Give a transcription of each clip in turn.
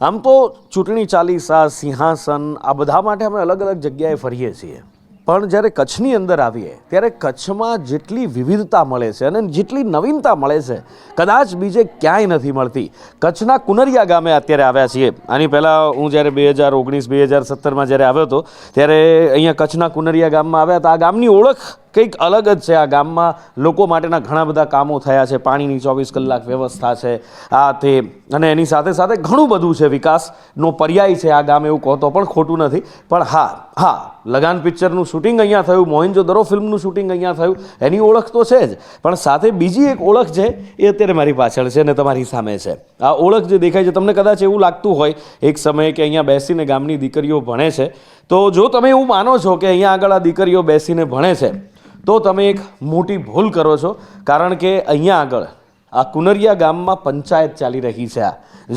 આમ તો ચૂંટણી ચાલીસા સિંહાસન આ બધા માટે અમે અલગ અલગ જગ્યાએ ફરીએ છીએ, પણ જ્યારે કચ્છની અંદર આવીએ ત્યારે કચ્છમાં જેટલી વિવિધતા મળે છે અને જેટલી નવીનતા મળે છે કદાચ બીજે ક્યાંય નથી મળતી. કચ્છના કુનરિયા ગામે અત્યારે આવ્યા છીએ. આની પહેલાં હું જ્યારે 2019-2017માં જ્યારે આવ્યો હતો ત્યારે અહીંયા કચ્છના કુનરિયા ગામમાં આવ્યા હતા. આ ગામની ઓળખ કંઈક અલગ જ છે. આ ગામમાં લોકો માટેના ઘણા બધા કામો થયા છે, પાણીની 24 કલાક વ્યવસ્થા છે, આ તે, અને એની સાથે સાથે ઘણું બધું છે. વિકાસનો પર્યાય છે આ ગામ, એવું કહો તો પણ ખોટું નથી. પણ હા લગાન પિક્ચરનું શૂટિંગ અહીંયા થયું, મોહેન્જો-દરો ફિલ્મનું શૂટિંગ અહીંયા થયું, એની ઓળખ તો છે જ, પણ સાથે બીજી એક ઓળખ છે એ અત્યારે મારી પાછળ છે અને તમારી સામે છે. આ ઓળખ જે દેખાય છે, તમને કદાચ એવું લાગતું હોય એક સમયે કે અહીંયા બેસીને ગામની દીકરીઓ ભણે છે, તો જો તમે એવું માનો છો કે અહીંયા આગળ આ દીકરીઓ બેસીને ભણે છે તો તમે એક મોટી ભૂલ કરો છો. કારણ કે અહીંયા આગળ આ કુનરિયા ગામમાં પંચાયત ચાલી રહી છે.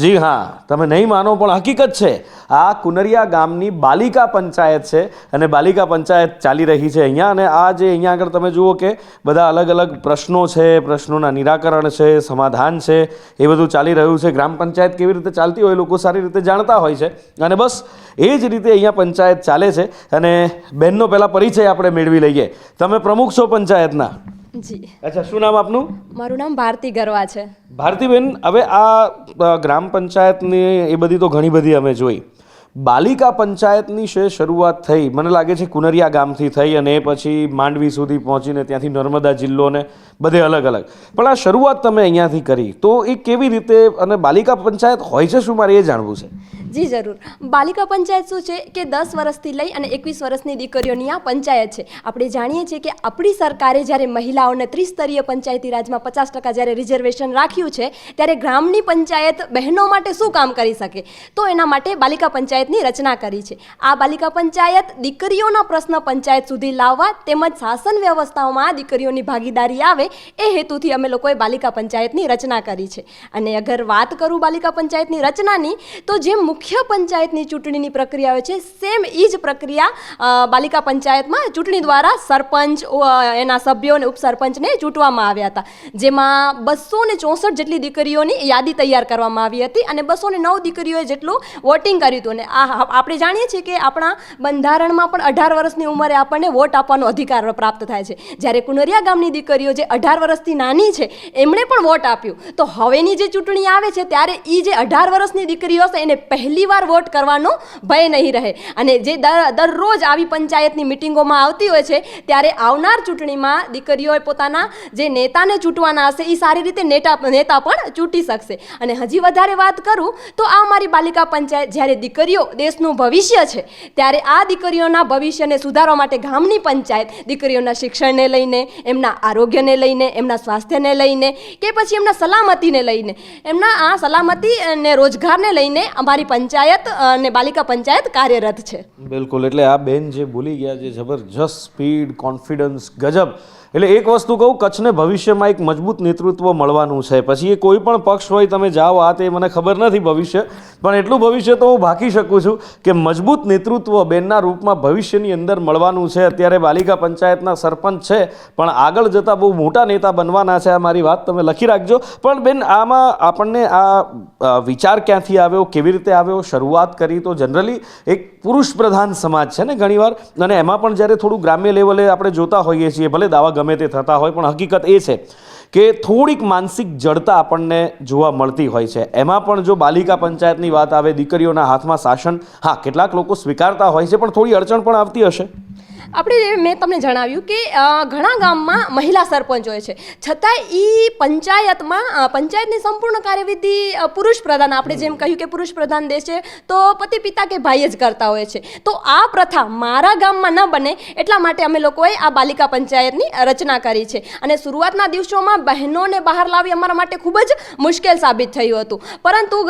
જી હા, તમે નહીં માનો પણ હકીકત છે. આ કુનરિયા ગામની બાલિકા પંચાયત છે અને બાલિકા પંચાયત ચાલી રહી છે અહીંયા. અને આ જે અહીંયા આગળ તમે જુઓ કે બધા અલગ અલગ પ્રશ્નો છે, પ્રશ્નોના નિરાકરણ છે, સમાધાન છે, એ બધું ચાલી રહ્યું છે. ગ્રામ પંચાયત કેવી રીતે ચાલતી હોય લોકો સારી રીતે જાણતા હોય છે અને બસ એ જ રીતે અહીંયા પંચાયત ચાલે છે. અને બહેનનો પહેલાં પરિચય આપણે મેળવી લઈએ. તમે પ્રમુખ છો પંચાયતના? જી. અચ્છા, શું નામ આપનું? મારું નામ ભારતી ગરવા છે. ભારતીબેન, હવે આ ગ્રામ પંચાયતની એ બધી તો ઘણી બધી અમે જોઈ. બાલિકા પંચાયતની શરૂઆત થઈ, મને લાગે છે કુનરિયા ગામથી થઈ અને એ પછી માંડવી સુધી પહોંચીને ત્યાંથી નર્મદા જિલ્લો ને બધે અલગ અલગ. પણ આ શરૂઆત તમે અહીંયાથી કરી તો એ કેવી રીતે, અને બાલિકા પંચાયત હોય છે શું, મારે એ જાણવું છે. જી જરૂર. બાલિકા પંચાયત શું છે કે 10 વર્ષથી લઈ અને 21 વર્ષની દીકરીઓની આ પંચાયત છે. આપણે જાણીએ છીએ કે આપણી સરકારે જ્યારે મહિલાઓને ત્રિસ્તરીય પંચાયતી રાજમાં 50% જ્યારે રિઝર્વેશન રાખ્યું છે, ત્યારે ગ્રામની પંચાયત બહેનો માટે શું કામ કરી શકે, તો એના માટે બાલિકા પંચાયતની રચના કરી છે. આ બાલિકા પંચાયત દીકરીઓના પ્રશ્ન પંચાયત સુધી લાવવા તેમજ શાસન વ્યવસ્થાઓમાં દીકરીઓની ભાગીદારી આવે એ હેતુથી અમે લોકોએ બાલિકા પંચાયતની રચના કરી છે. અને અગર વાત કરું બાલિકા પંચાયતની રચનાની, તો જેમ મુખ્ય પંચાયતની ચૂંટણીની પ્રક્રિયા હોય છે, સેમ એ જ પ્રક્રિયા બાલિકા પંચાયતમાં ચૂંટણી દ્વારા સરપંચ, એના સભ્યો અને ઉપસરપંચને ચૂંટવામાં આવ્યા હતા. જેમાં 264 જેટલી દીકરીઓની યાદી તૈયાર કરવામાં આવી હતી અને 209 દીકરીઓએ જેટલું વોટિંગ કર્યું હતું. અને આપણે જાણીએ છીએ કે આપણા બંધારણમાં પણ 18 વર્ષની ઉંમરે આપણને વોટ આપવાનો અધિકાર પ્રાપ્ત થાય છે. જ્યારે કુનરિયા ગામની દીકરીઓ જે 18 વર્ષથી નાની છે એમણે પણ વોટ આપ્યું. તો હવેની જે ચૂંટણી આવે છે ત્યારે એ જે 18 વર્ષની દીકરીઓ છે એને પહેલીવાર વોટ કરવાનો ભય નહીં રહે. અને જે દરરોજ આવી પંચાયતની મિટિંગોમાં આવતી હોય છે ત્યારે આવનાર ચૂંટણીમાં દીકરીઓએ પોતાના જે નેતાને ચૂંટવાના હશે એ સારી રીતે નેતા પણ ચૂંટી શકશે. અને હજી વધારે વાત કરું તો આ મારી બાલિકા પંચાયત જ્યારે દીકરીઓ દેશનું ભવિષ્ય છે, ત્યારે આ દીકરીઓના ભવિષ્યને સુધારવા માટે ગામની પંચાયત દીકરીઓના શિક્ષણને લઈને, એમના આરોગ્યને લઈને, એમના સ્વાસ્થ્યને લઈને કે પછી એમના સલામતીને લઈને, એમના આ સલામતી અને રોજગારને લઈને અમારી પંચાયત અને બાલિકા પંચાયત કાર્યરત છે. બિલકુલ. એટલે આ બેન જે બોલી ગયા, જે જબરજસ્ત સ્પીડ, કોન્ફિડન્સ, ગજબ. એટલે એક વસ્તુ કહું, કચ્છને ભવિષ્યમાં એક મજબૂત નેતૃત્વ મળવાનું છે. પછી એ કોઈ પણ પક્ષ હોય, તમે જાઓ આ તે, મને ખબર નથી ભવિષ્ય, પણ એટલું ભવિષ્ય તો હું ભાકી શકું છું કે મજબૂત નેતૃત્વ બેનના રૂપમાં ભવિષ્યની અંદર મળવાનું છે. અત્યારે બાલિકા પંચાયતના સરપંચ છે, પણ આગળ જતાં બહુ મોટા નેતા બનવાના છે. આ મારી વાત તમે લખી રાખજો. પણ બેન, આમાં આપણને આ વિચાર ક્યાંથી આવ્યો, કેવી રીતે આવ્યો, શરૂઆત કરી તો જનરલી એક પુરુષ પ્રધાન સમાજ છે ને ઘણીવાર, અને એમાં પણ જ્યારે થોડું ગ્રામ્ય લેવલે આપણે જોતા હોઈએ છીએ, ભલે દાવા ગમે તે થતા હોય, પણ હકીકત એ છે કે થોડીક માનસિક જડતા આપણને જોવા મળતી હોય છે. એમાં પણ જો બાલિકા પંચાયતની વાત આવે, દીકરીઓના હાથમાં શાસન, હા કેટલાક લોકો સ્વીકારતા હોય છે, પણ થોડી અડચણ પણ આવતી હશે. મેં તમને જણાવ્યું કે ઘણા ગામમાં મહિલા સરપંચ હોય છે, છતાં એ પંચાયતની સંપૂર્ણ કાર્યવિધિ પુરુષ પ્રધાન, આપણે જેમ કહ્યું કે પુરુષ પ્રધાન દેશ છે તો પતિ પિતા કે ભાઈ જ કરતા હોય છે. તો આ પ્રથા મારા ગામમાં ન બને એટલા માટે અમે લોકોએ આ બાલિકા પંચાયતની રચના કરી છે. અને શરૂઆતના દિવસોમાં બહેનોને બહાર લાવી અમારા માટે ખૂબ જ મુશ્કેલ સાબિત થયું હતું, પરંતુ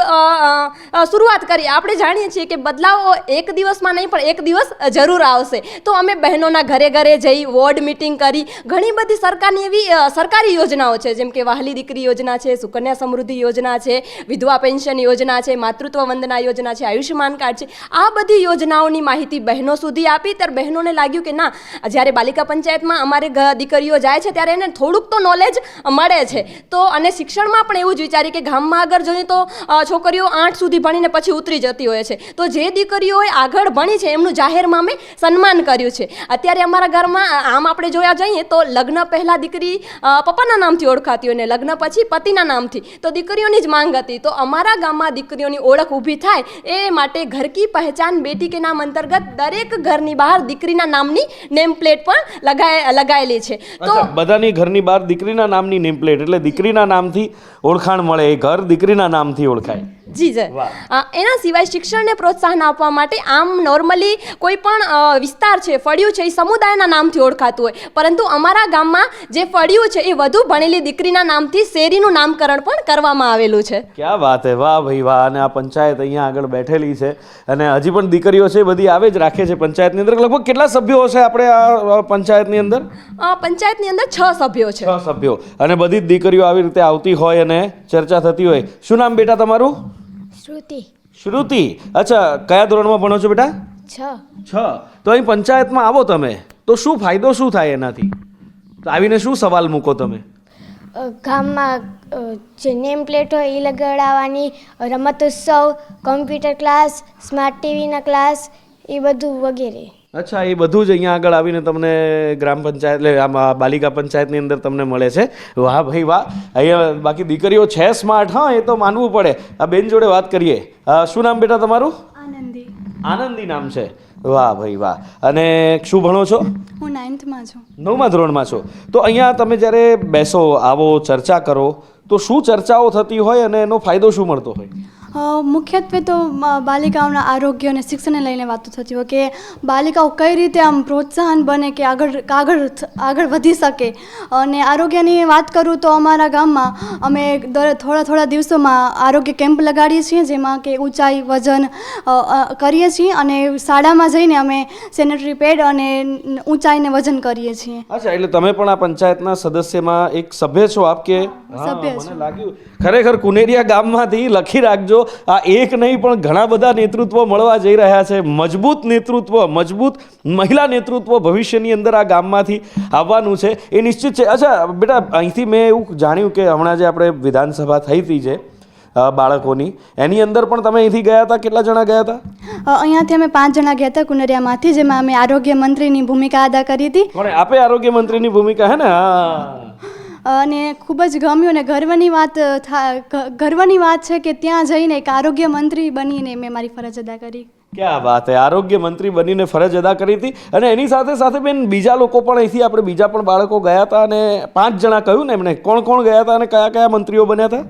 શરૂઆત કરી. આપણે જાણીએ છીએ કે બદલાવ એક દિવસમાં નહીં પણ એક દિવસ જરૂર આવશે. તો અમે બહેનોના ઘરે ઘરે જઈ વોર્ડ મિટિંગ કરી ઘણી બધી સરકારની એવી સરકારી યોજનાઓ છે, જેમ કે વહાલી દીકરી યોજના છે, સુકન્યા સમૃદ્ધિ યોજના છે, વિધવા પેન્શન યોજના છે, માતૃત્વ વંદના યોજના છે, આયુષ્યમાન કાર્ડ છે. આ બધી યોજનાઓની માહિતી બહેનો સુધી આપી ત્યારે બહેનોને લાગ્યું કે ના, જ્યારે બાલિકા પંચાયતમાં અમારે દીકરીઓ જાય છે ત્યારે એને થોડુંક તો નોલેજ મળે છે. તો અને શિક્ષણમાં પણ એવું જ વિચારી કે ગામમાં આગળ જોઈએ તો છોકરીઓ 8 સુધી ભણીને પછી ઉતરી જતી હોય છે. તો જે દીકરીઓએ આગળ ભણી છે એમનું જાહેરમાં અમે સન્માન કર્યું છે. અત્યારે અમારા ઘરમાં આમ આપણે જોયા જઈએ તો લગ્ન પહેલાં દીકરી પપ્પાના નામથી ઓળખાતી હોય ને લગ્ન પછી પતિના નામથી, તો દીકરીઓની જ માંગ હતી. તો અમારા ગામમાં દીકરીઓની ઓળખ ઊભી થાય એ માટે ઘર કી પહેચાન બેટી કે નામ અંતર્ગત દરેક ઘરની બહાર દીકરીના નામની નેમ પ્લેટ પણ લગાયેલી છે. તો બધાની ઘરની બહાર દીકરીના નામની નેમ પ્લેટ, એટલે દીકરીના નામથી ઓળખાણ મળે, એ ઘર દીકરીના નામથી ઓળખાય. જી સર. એના સિવાય શિક્ષણને પ્રોત્સાહન આપવા માટે આમ નોર્મલી કોઈ પણ વિસ્તાર છે, ફળિયું છે, એ સમુદાયના નામથી ઓળખાતું હોય, પરંતુ અમારા ગામમાં જે ફળિયું છે એ વધુ ભણેલી દીકરીના નામથી શેરીનું નામકરણ પણ કરવામાં આવેલું છે. ક્યાં વાત હે, વાહ ભાઈ વાહ. અને આ પંચાયત અહીંયા આગળ બેઠેલી છે અને હજી પણ દીકરીઓ છે બધી આવે જ રાખે છે પંચાયતની અંદર. લગભગ કેટલા સભ્યો હશે આપણે આ પંચાયતની અંદર? પંચાયતની અંદર 6 સભ્યો છે. 6 સભ્યો, અને બધી જ દીકરીઓ આવી રીતે આવતી હોય અને ચર્ચા થતી હોય. શું નામ બેટા તમારું? શ્રુતિ. શ્રુતિ. અચ્છા, કયા ધોરણમાં ભણો છો બેટા? 6. તો અહીં પંચાયતમાં આવો તમે તો શું ફાયદો શું થાય એનાથી? તો આવીને શું સવાલ મૂકો તમે? ગામમાં જે નેમ પ્લેટ હોય એ લગાડવાની, રમત ઉત્સવ, કોમ્પ્યુટર ક્લાસ, સ્માર્ટ ટીવીના ક્લાસ, એ બધું વગેરે. અચ્છા, એ બધું જ અહીંયા આગળ આવીને તમને ગ્રામ પંચાયત એટલે આમાં બાલિકા પંચાયતની અંદર તમને મળે છે. વાહ ભાઈ વાહ. અહીંયા બાકી દીકરીઓ છે સ્માર્ટ, હા એ તો માનવું પડે. આ બેન જોડે વાત કરીએ. શું નામ બેટા તમારું? આનંદી. આનંદી નામ છે. વાહ ભાઈ વાહ. અને શું ભણો છો? હું 9th માં છું. 9મા ધોરણમાં છો. તો અહીંયા તમે જ્યારે બેસો, આવો, ચર્ચા કરો તો શું ચર્ચાઓ થતી હોય અને એનો ફાયદો શું મળતો હોય? મુખ્યત્વે તો બાલિકાઓના આરોગ્ય અને શિક્ષણને લઈને વાતો થતી હોય કે બાલિકાઓ કઈ રીતે આમ પ્રોત્સાહન બને કે આગળ વધી શકે. અને આરોગ્યની વાત કરું તો અમારા ગામમાં અમે થોડા દિવસોમાં આરોગ્ય કેમ્પ લગાડીએ છીએ, જેમાં કે ઊંચાઈ, વજન કરીએ છીએ અને શાળામાં જઈને અમે સેનેટરી પેડ અને ઊંચાઈને વજન કરીએ છીએ. અચ્છા, એટલે તમે પણ આ પંચાયતના સદસ્યમાં એક સભ્ય છો આપ કે? સભ્ય છું. મને લાગ્યું. ખરેખર કુનેરિયા ગામમાંથી લખી રાખજો, આ એક નહીં પણ ઘણા બધા નેતૃત્વ મળવા જઈ રહ્યા છે. મજબૂત નેતૃત્વ, મજબૂત મહિલા નેતૃત્વ ભવિષ્યની અંદર આ ગામમાંથી આવવાનું છે, એ નિશ્ચિત છે. અચ્છા બેટા, અહીંથી મેં એવું જાણ્યું કે હમણાં જે આપણે વિધાનસભા થઈ હતી છે બાળકોની, એની અંદર પણ તમે અહીંથી ગયા હતા. કેટલા જણા ગયા હતા? અહીંયાથી અમે 5 જણા ગયા હતા કુનરિયામાંથી, જેમાં અમે આરોગ્ય મંત્રીની ભૂમિકા અદા કરી હતી. પણ આપે આરોગ્ય મંત્રીની ભૂમિકા હે ને? અને ખૂબ જ ગમ્યું અને ગર્વની વાત છે કે ત્યાં જઈને એક આરોગ્ય મંત્રી બનીને મેં મારી ફરજ અદા કરી. ક્યાં વાત હે, આરોગ્ય મંત્રી બનીને ફરજ અદા કરી હતી. અને એની સાથે સાથે બેન બીજા લોકો પણ અહીંથી આપણે બીજા પણ બાળકો ગયા હતા અને 5 જણા કહ્યું ને એમણે, કોણ કોણ ગયા હતા અને કયા કયા મંત્રીઓ બન્યા હતા?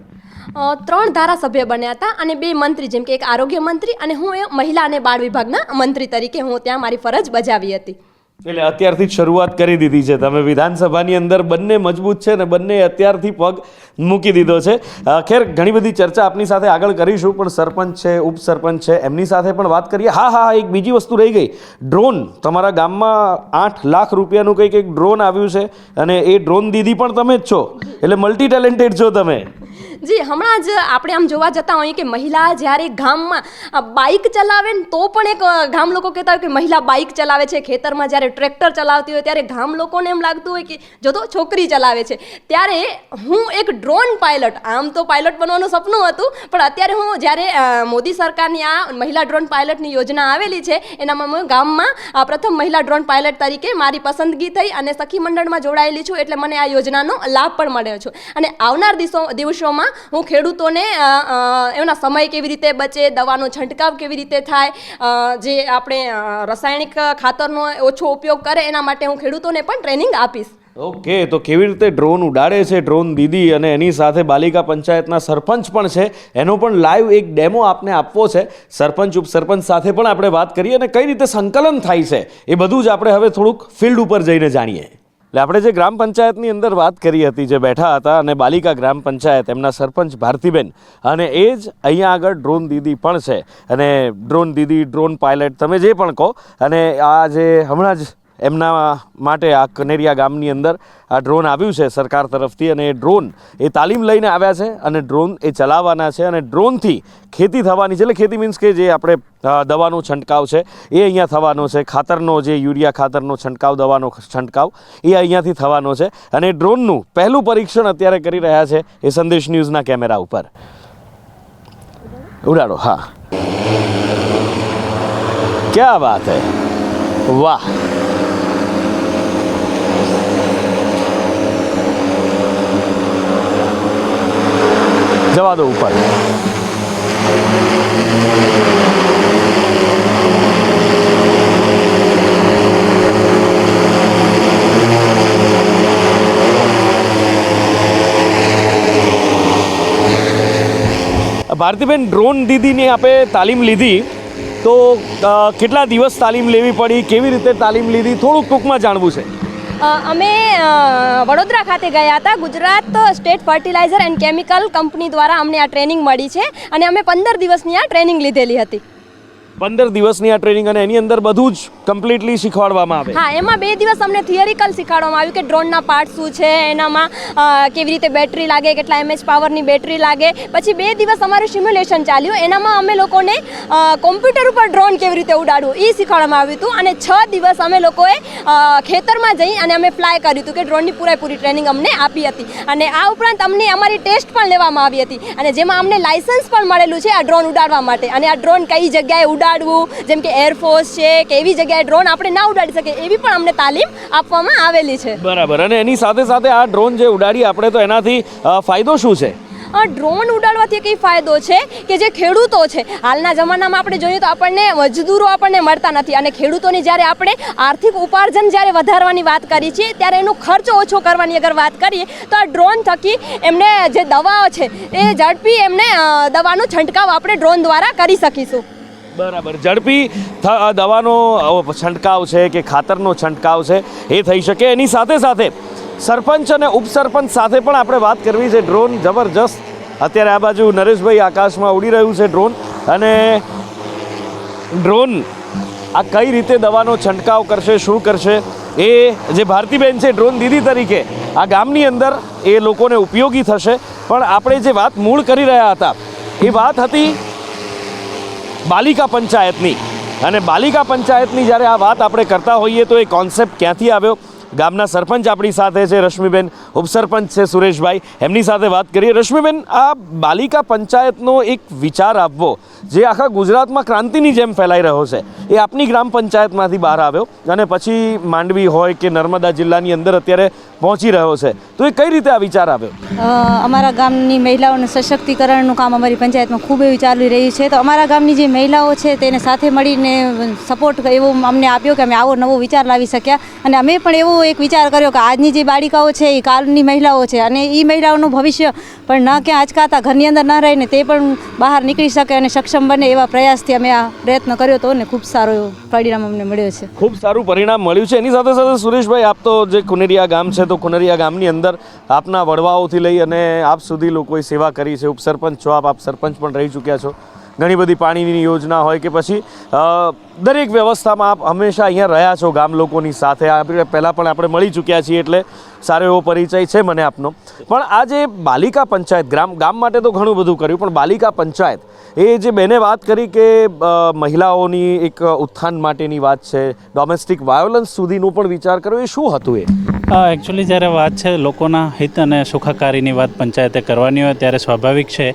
3 ધારાસભ્ય બન્યા હતા અને 2 મંત્રી, જેમ કે એક આરોગ્ય મંત્રી અને હું મહિલા અને બાળ વિભાગના મંત્રી તરીકે હું ત્યાં મારી ફરજ બજાવી હતી. એટલે અત્યારથી જ શરૂઆત કરી દીધી છે તમે વિધાનસભાની અંદર. બંને મજબૂત છે ને બંને અત્યારથી પગ મૂકી દીધો છે. ખેર, ઘણી બધી ચર્ચા આપની સાથે આગળ કરીશું, પણ સરપંચ છે, ઉપસરપંચ છે, એમની સાથે પણ વાત કરીએ. હા, એક બીજી વસ્તુ રહી ગઈ. ડ્રોન. તમારા ગામમાં 8 લાખ રૂપિયાનું કંઈક એક ડ્રોન આવ્યું છે અને એ ડ્રોન દીદી પણ તમે જ છો, એટલે મલ્ટી ટેલેન્ટેડ છો તમે. જી, હમણાં જ આપણે આમ જોવા જતા હોઈએ કે મહિલા જ્યારે ગામમાં બાઇક ચલાવે ને તો પણ એક ગામ લોકો કહેતા હોય કે મહિલા બાઇક ચલાવે છે. ખેતરમાં જ્યારે ટ્રેક્ટર ચલાવતી હોય ત્યારે ગામ લોકોને એમ લાગતું હોય કે જો તો છોકરી ચલાવે છે. ત્યારે હું એક ડ્રોન પાયલટ, આમ તો પાયલટ બનવાનું સપનું હતું, પણ અત્યારે હું જ્યારે મોદી સરકારની આ મહિલા ડ્રોન પાયલટની યોજના આવેલી છે એનામાં હું ગામમાં પ્રથમ મહિલા ડ્રોન પાયલટ તરીકે મારી પસંદગી થઈ અને સખી મંડળમાં જોડાયેલી છું, એટલે મને આ યોજનાનો લાભ પણ મળ્યો છે. અને આવનાર દિવસોમાં હું ખેડૂતોને એમના સમય કેવી રીતે બચે, દવાનો છંટકાવ કેવી રીતે થાય, જે આપણે રાસાયણિક ખાતરનો ઓછો ઉપયોગ કરે એના માટે હું ખેડૂતોને પણ ટ્રેનિંગ આપીશ. ઓકે, તો કેવી રીતે ડ્રોન ઉડાડે છે ડ્રોન દીદી, અને એની સાથે બાલિકા પંચાયતના સરપંચ પણ છે, એનો પણ લાઈવ એક ડેમો આપને આપવો છે. સરપંચ ઉપસરપંચ સાથે પણ આપણે વાત કરીએ અને કઈ રીતે સંકલન થાય છે એ બધું જ આપણે હવે થોડુંક ફિલ્ડ ઉપર જઈને જાણીએ. એટલે આપણે જે ગ્રામ પંચાયતની અંદર વાત કરી હતી, જે બેઠા હતા, અને બાલિકા ગ્રામ પંચાયત, એમના સરપંચ ભારતીબેન, અને એ જ અહીંયા આગળ ડ્રોન દીદી પણ છે. અને ડ્રોન દીદી, ડ્રોન પાયલટ, તમે જે પણ કહો. અને આ જે હમણાં જ એમના માટે આ કનેરિયા ગામની અંદર આ ડ્રોન આવ્યું છે સરકાર તરફથી, અને એ ડ્રોન એ તાલીમ લઈને આવ્યા છે અને ડ્રોન એ ચલાવવાના છે. અને ડ્રોનથી ખેતી થવાની છે, એટલે ખેતી મીન્સ કે જે આપણે દવાનો છંટકાવ છે એ અહીંયા થવાનો છે, ખાતરનો જે યુરિયા ખાતરનો છંટકાવ, દવાનો છંટકાવ એ અહીંયાથી થવાનો છે. અને ડ્રોનનું પહેલું પરીક્ષણ અત્યારે કરી રહ્યા છે એ સંદેશ ન્યૂઝના કેમેરા ઉપર. ઉડાડો. હા, ક્યા બાત હૈ, વાહ. જવા દો ઉપર. ભારતીબેન, ડ્રોન દીદીની આપણે તાલીમ લીધી તો કેટલા દિવસ તાલીમ લેવી પડી, કેવી રીતે તાલીમ લીધી, થોડુંક ટૂંકમાં જાણવું છે. અમે વડોદરા ખાતે ગયા હતા. Gujarat state fertilizer and chemical company દ્વારા અમને આ ટ્રેનિંગ મળી છે અને અમે 15 દિવસની આ ટ્રેનિંગ લીધેલી હતી. 15 દિવસની આ ટ્રેનિંગ, અને એની અંદર બધું જ કમ્પ્લીટલી શીખવાડવામાં આવે. હા, એમાં 2 દિવસ અમને થિયરિકલ શીખવાડવામાં આવ્યું કે ડ્રોનના પાર્ટ શું છે, એનામાં કેવી રીતે બેટરી લાગે, કેટલા mAh પાવરની બેટરી લાગે. પછી 2 દિવસ અમારું સિમ્યુલેશન ચાલ્યું, એનામાં અમે લોકોને કોમ્પ્યુટર ઉપર ડ્રોન કેવી રીતે ઉડાડવું એ શીખવાડવામાં આવ્યું હતું. અને 6 દિવસ અમે લોકોએ ખેતરમાં જઈ અને અમે ફ્લાય કર્યું હતું, કે ડ્રોનની પૂરેપૂરી ટ્રેનિંગ અમને આપી હતી. અને આ ઉપરાંત અમને અમારી ટેસ્ટ પણ લેવામાં આવી હતી, અને જેમાં અમને લાયસન્સ પણ મળેલું છે આ ડ્રોન ઉડાડવા માટે. અને આ ડ્રોન કઈ જગ્યાએ ઉડાડવું, જેમ કે એરફોર્સ છે કે એવી જગ્યાએ ડ્રોન આપણે ના ઉડાડી શકીએ એવી પણ અમને તાલીમ આપવામાં આવેલી છે. બરાબર. અને એની સાથે સાથે આ ડ્રોન જે ઉડાડી આપણે, તો એનાથી ફાયદો શું છે? ડ્રોન ઉડાડવાથી કઈ ફાયદો છે કે જે ખેડૂતો છે, હાલના જમાનામાં આપણે જોઈએ તો આપણને મજદૂરો આપણને મળતા નથી, અને ખેડૂતોની જ્યારે આપણે આર્થિક ઉપાર્જન જ્યારે વધારવાની વાત કરીએ છીએ ત્યારે એનો ખર્ચ ઓછો કરવાની અગર વાત કરીએ તો આ ડ્રોન થકી એમને જે દવાઓ છે એ ઝડપી એમને દવાનો છંટકાવ આપણે ડ્રોન દ્વારા કરી શકીશું. બરાબર. ઝડપી દવાનો છંટકાવ છે કે ખાતરનો છંટકાવ છે એ થઈ શકે. એની સાથે સાથે સરપંચ અને ઉપસરપંચ સાથે પણ આપણે વાત કરવી છે. ડ્રોન જબરજસ્ત અત્યારે આ બાજુ નરેશભાઈ આકાશમાં ઉડી રહ્યું છે ડ્રોન, અને ડ્રોન આ કઈ રીતે દવાનો છંટકાવ કરશે, શું કરશે, એ જે ભારતીબેન છે ડ્રોન દીદી તરીકે આ ગામની અંદર એ લોકોને ઉપયોગી થશે. પણ આપણે જે વાત મૂળ કરી રહ્યા હતા એ વાત હતી બાલિકા પંચાયતની. અને બાલિકા પંચાયતની જ્યારે આ વાત આપણે કરતા હોઈએ તો એ કોન્સેપ્ટ ક્યાંથી આવ્યો? ગામના સરપંચ આપણી સાથે છે રશ્મિબેન, ઉપસરપંચ છે સુરેશભાઈ, એમની સાથે વાત કરીએ. રશ્મિબેન, આ બાલિકા પંચાયતનો એક વિચાર આપવો જે આખા ગુજરાતમાં ક્રાંતિની જેમ ફેલાઈ રહ્યો છે, એ આપની ગ્રામ પંચાયતમાંથી બહાર આવ્યો અને પછી માંડવી હોય કે નર્મદા જિલ્લાની અંદર અત્યારે પહોંચી રહ્યો છે, તો એ કઈ રીતે આ વિચાર આવ્યો? અમારા ગામની મહિલાઓના સશક્તિકરણનું કામ અમારી પંચાયતમાં ખૂબ એવું ચાલી રહ્યું છે. તો અમારા ગામની જે મહિલાઓ છે તેને સાથે મળીને સપોર્ટ એવો અમને આપ્યો કે અમે આવો નવો વિચાર લાવી શક્યા. અને અમે પણ એવો એક વિચાર કર્યો કે આજની જે બાળિકાઓ છે એ કાલની મહિલાઓ છે, અને એ મહિલાઓનું ભવિષ્ય પણ ન ક્યાં આંચકાતા ઘરની અંદર ન રહીને તે પણ બહાર નીકળી શકે અને સક્ષમ બને એવા પ્રયાસથી અમે આ પ્રયત્ન કર્યો હતો, અને ખૂબ સારો એવો પરિણામ અમને મળ્યો છે. ખૂબ સારું પરિણામ મળ્યું છે. એની સાથે સાથે સુરેશભાઈ, આપ તો જે કુનેરિયા ગામ છે, તો કુનેરિયા ગામની અંદર આપના વડવાઓથી લઈ અને આપ સુધી લોકોએ સેવા કરી છે. ઉપસરપંચ છો આપ સરપંચ પણ રહી ચૂક્યા છો. ઘણી બધી પાણીની યોજના હોય કે પછી દરેક વ્યવસ્થામાં આપ હંમેશા અહીંયા રહ્યા છો ગામ લોકોની સાથે. આપણે પહેલાં પણ આપણે મળી ચૂક્યા છીએ એટલે સારો એવો પરિચય છે મને આપનો. પણ આ જે બાલિકા પંચાયત, ગામ માટે તો ઘણું બધું કર્યું, પણ બાલિકા પંચાયત એ જે બેને વાત કરી કે મહિલાઓની એક ઉત્થાન માટેની વાત છે, ડોમેસ્ટિક વાયોલન્સ સુધીનું પણ વિચાર કર્યો, એ શું હતું? એકચ્યુઅલી જ્યારે વાત છે લોકોના હિત અને સુખાકારીની વાત પંચાયતે કરવાની હોય ત્યારે સ્વાભાવિક છે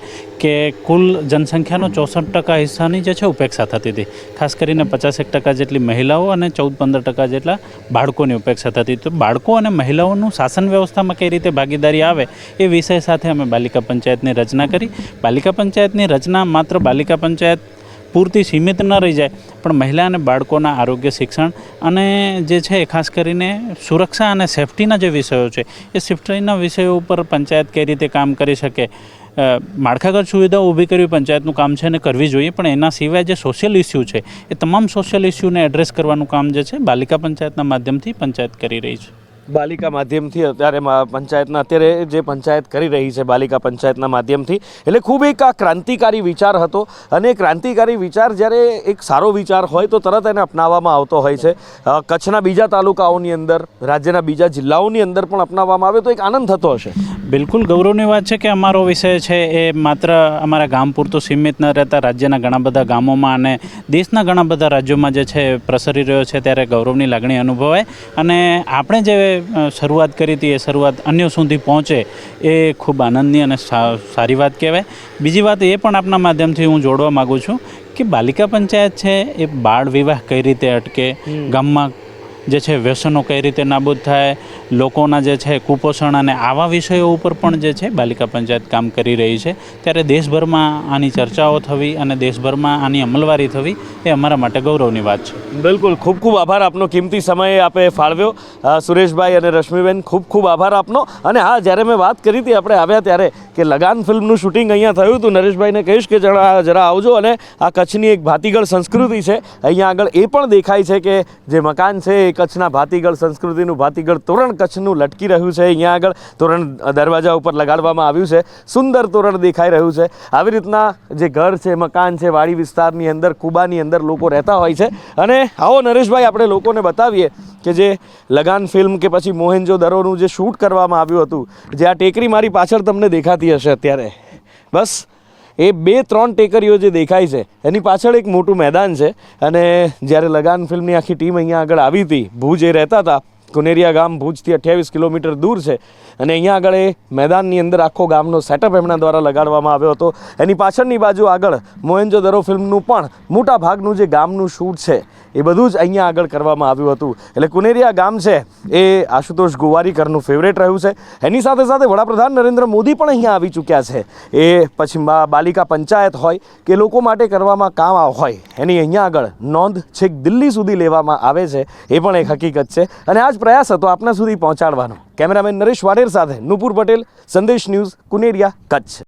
કે કુલ જનસંખ્યાનો 64% હિસ્સાની જે છે ઉપેક્ષા થતી હતી. ખાસ કરીને 50% જેટલી મહિલાઓ અને 14-15% જેટલા બાળકોની ઉપેક્ષા થતી. તો બાળકો અને મહિલાઓનું શાસન વ્યવસ્થામાં કઈ રીતે ભાગીદારી આવે એ વિષય સાથે અમે બાલિકા પંચાયતની રચના કરી. બાલિકા પંચાયતની રચના માત્ર બાલિકા પંચાયત પૂરતી સીમિત ન રહી જાય, પણ મહિલા અને બાળકોના આરોગ્ય, શિક્ષણ અને જે છે ખાસ કરીને સુરક્ષા અને સેફટીના જે વિષયો છે એ સેફટીના વિષયો ઉપર પંચાયત કઈ રીતે કામ કરી શકે, માળખાગત સુવિધાઓ ઊભી કરવી પંચાયતનું કામ છે અને કરવી જોઈએ. પણ એના સિવાય જે સોશિયલ ઇસ્યુ છે એ તમામ સોશિયલ ઇસ્યુને એડ્રેસ કરવાનું કામ જે છે બાલિકા પંચાયતના માધ્યમથી પંચાયત કરી રહી છે. બાલિકા માધ્યમથી અત્યારે અત્યારે જે પંચાયત કરી રહી છે બાલિકા પંચાયતના માધ્યમથી, એટલે ખૂબ એક આ ક્રાંતિકારી વિચાર હતો. અને ક્રાંતિકારી વિચાર જ્યારે એક સારો વિચાર હોય તો તરત એને અપનાવવામાં આવતો હોય છે. કચ્છના બીજા તાલુકાઓની અંદર, રાજ્યના બીજા જિલ્લાઓની અંદર પણ અપનાવવામાં આવે તો એક આનંદ થતો હશે. બિલકુલ ગૌરવની વાત છે કે અમારો વિષય છે એ માત્ર અમારા ગામ પૂરતો સીમિત ન રહેતા રાજ્યના ઘણા બધા ગામોમાં અને દેશના ઘણા બધા રાજ્યોમાં જે છે પ્રસરી રહ્યો છે, ત્યારે ગૌરવની લાગણી અનુભવાય. અને આપણે જે શરૂઆત કરી હતી એ શરૂઆત અન્યો સુધી પહોંચે એ ખૂબ આનંદની અને સારી વાત કહેવાય. બીજી વાત એ પણ આપના માધ્યમથી હું જોડવા માગું છું કે બાલિકા પંચાયત છે એ બાળ વિવાહ કઈ રીતે અટકે, ગામમાં જે છે વ્યસનો કઈ રીતે નાબૂદ થાય, લોકોના જે છે કુપોષણ અને આવા વિષયો ઉપર પણ જે છે બાલિકા પંચાયત કામ કરી રહી છે. ત્યારે દેશભરમાં આની ચર્ચાઓ થવી અને દેશભરમાં આની અમલવારી થવી એ અમારા માટે ગૌરવની વાત છે. બિલકુલ, ખૂબ ખૂબ આભાર આપનો, કિંમતી સમય આપે ફાળવ્યો. સુરેશભાઈ અને રશ્મિબેન, ખૂબ ખૂબ આભાર આપનો. અને હા, જ્યારે મેં વાત કરી હતી આપણે આવ્યા ત્યારે કે લગાન ફિલ્મનું શૂટિંગ અહીંયા થયું હતું, નરેશભાઈને કહીશ કે જરા આવજો. અને આ કચ્છની એક ભાતીગળ સંસ્કૃતિ છે, અહીંયા આગળ એ પણ દેખાય છે કે જે મકાન છે એ કચ્છના ભાતીગળ સંસ્કૃતિનું ભાતીગળ તોરણ કચ્છનું લટકી રહ્યું છે. અહીંયા આગળ તોરણ દરવાજા ઉપર લગાડવામાં આવ્યું છે, સુંદર તોરણ દેખાઈ રહ્યું છે. આવી રીતના જે ઘર છે, મકાન છે, વાડી વિસ્તારની અંદર, કુબાની અંદર લોકો રહેતા હોય છે. અને આવો નરેશભાઈ, આપણે લોકોને બતાવીએ કે જે લગાન ફિલ્મ કે પછી મોહેન્જો દરોનું જે શૂટ કરવામાં આવ્યું હતું, જે આ ટેકરી મારી પાછળ તમને દેખાતી હશે અત્યારે, બસ એ 2-3 ટેકરીઓ જે દેખાય છે એની પાછળ એક મોટું મેદાન છે. અને જ્યારે લગાન ફિલ્મની આખી ટીમ અહીંયા આગળ આવી હતી, ભુજ એ રહેતા હતા, કુનેરિયા ગામ ભુજથી 28 કિલોમીટર દૂર છે. અને અહીંયા આગળ એ મેદાનની અંદર આખો ગામનો સેટઅપ એમના દ્વારા લગાડવામાં આવ્યો હતો. એની પાછળની બાજુ આગળ મોહેન્જો દરો ફિલ્મનું પણ મોટા ભાગનું જે ગામનું શૂટ છે એ બધું જ અહીંયા આગળ કરવામાં આવ્યું હતું. એટલે કુનેરિયા ગામ છે એ આશુતોષ ગોવારીકરનું ફેવરેટ રહ્યું છે. એની સાથે સાથે વડાપ્રધાન નરેન્દ્ર મોદી પણ અહીંયા આવી ચૂક્યા છે. એ પછી બાલિકા પંચાયત હોય કે લોકો માટે કરવામાં કામ હોય, એની અહીંયા આગળ નોંધ છેક દિલ્હી સુધી લેવામાં આવે છે, એ પણ એક હકીકત છે. અને આ જ પ્રયાસ હતો આપના સુધી પહોંચાડવાનો. કેમેરામેન નરેશ વાડેર સાથે નુપુર પટેલ, સંદેશ ન્યૂઝ, કુનેરિયા, કચ્છ.